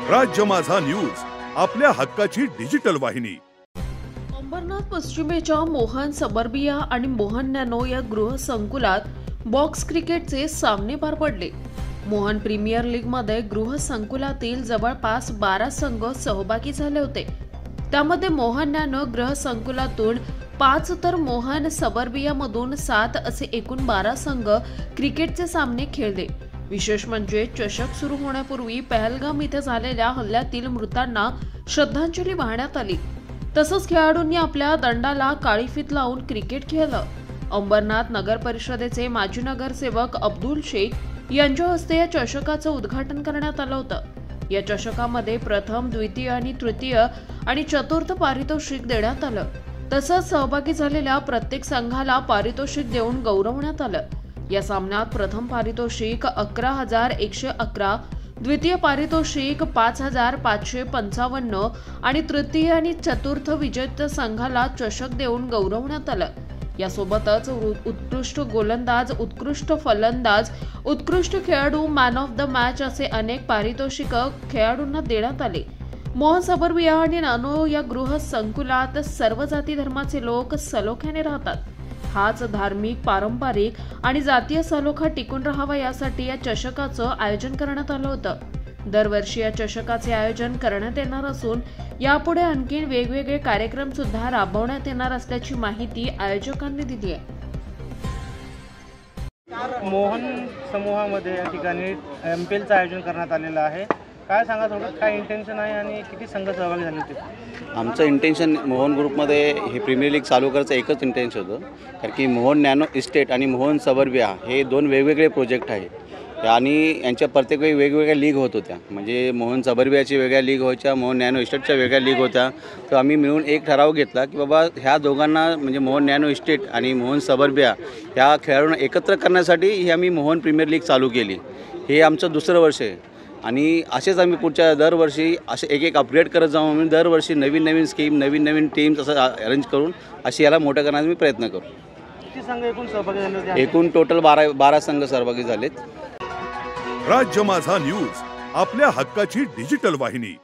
राज्य माझा न्यूज, आपल्या हक्काची डिजिटल वाहिनी। अंबरनाथ पश्चिमेच्या मोहन सबर्बिया आणि मोहन नॅनो या गृह संकुलात बॉक्स क्रिकेटचे सामने पार पडले। मोहन प्रीमियर लीग मध्ये गृह संकुलातील जवळपास 12 संघ सहभागी झाले होते। त्यामध्ये मोहन नॅनो गृह संकुलातून 5 तर मोहन सबर्बिया मधून 7 असे एकूण 12 संघ क्रिकेटचे सामने खेळले। विशेष म्हणजे चषक सुरू होण्यापूर्वी पहलगाम इथे झालेल्या हल्ल्यातील मृतांना श्रद्धांजली वाहण्यात आली। तसंच खेळाडूंनी आपल्या दंडाला काळी फीत लावून क्रिकेट खेळलं। अंबरनाथ नगर परिषदेचे माजी नगरसेवक अब्दुल शेख यांच्या हस्ते या चषकाचं उद्घाटन करण्यात आलं होतं। या चषकामध्ये प्रथम, द्वितीय आणि तृतीय आणि चतुर्थ पारितोषिक देण्यात आलं। तसंच सहभागी झालेल्या प्रत्येक संघाला पारितोषिक देऊन गौरवण्यात आलं। या सामन्यात प्रथम पारितोषिक 11,111, द्वितीय पारितोषिक 5,555 आणि तृतीय आणि चतुर्थ विजेत्या संघाला चषक देऊन गौरवण्यात आलं। यासोबतच उत्कृष्ट गोलंदाज, उत्कृष्ट फलंदाज, उत्कृष्ट खेळाडू, मॅन ऑफ द मॅच असे अनेक पारितोषिक खेळाडूंना देण्यात आले। मोहन सबर्बिया आणि नॅनो या गृह संकुलात सर्व जाती धर्माचे लोक सलोख्याने राहतात। हाच धार्मिक, पारंपरिक आणि जातीय सलोखा टिकून राहावा यासाठी या चषकाचं आयोजन करण्यात आलं होतं। दरवर्षी या चषकाचे आयोजन करण्यात येणार असून यापुढे आणखी वेगवेगळे कार्यक्रम सुद्धा राबवण्यात येणार असल्याची माहिती आयोजकांनी दिली आहे। मोहन समूहामध्ये या ठिकाणी MPLचं आयोजन करण्यात आलेलं आहे। काय सांगा थोडं, काय इंटेन्शन आहे आणि किती संघ सहभागी झाले होते? आमचं इंटेन्शन मोहन ग्रुपमध्ये हे प्रीमियर लीग चालू करायचं एकच इंटेन्शन होतं, कारण की मोहन नॅनो इस्टेट आणि मोहन सबर्बिया हे 2 वेगवेगळे प्रोजेक्ट आहेत आणि यांच्या प्रत्येक वेळी वेगवेगळ्या लीग होत होत्या। म्हणजे मोहन सबर्बियाची वेगळ्या लीग व्हायच्या, मोहन नॅनो इस्टेटच्या वेगळ्या लीग होत्या। तर आम्ही मिळून एक ठराव घेतला की बाबा ह्या दोघांना म्हणजे मोहन नॅनो इस्टेट आणि मोहन सबर्बिया ह्या खेळाडूंना एकत्र करण्यासाठी ही आम्ही मोहन प्रीमियर लीग चालू केली। हे आमचं दुसरं वर्ष आहे आणि असेच आम्ही पुढच्या दरवर्षी असे एक अपग्रेड करत जाऊ। आम्ही दरवर्षी नवीन स्कीम, नवीन टीम्स असं अरेंज करून अशी याला मोठं करण्याचा मी प्रयत्न करू। किती संघ एकूण सहभागी झाले होते? एकूण टोटल 12 संघ सहभागी झालेत। राज्य माझा न्यूज, आपल्या हक्काची डिजिटल वाहिनी।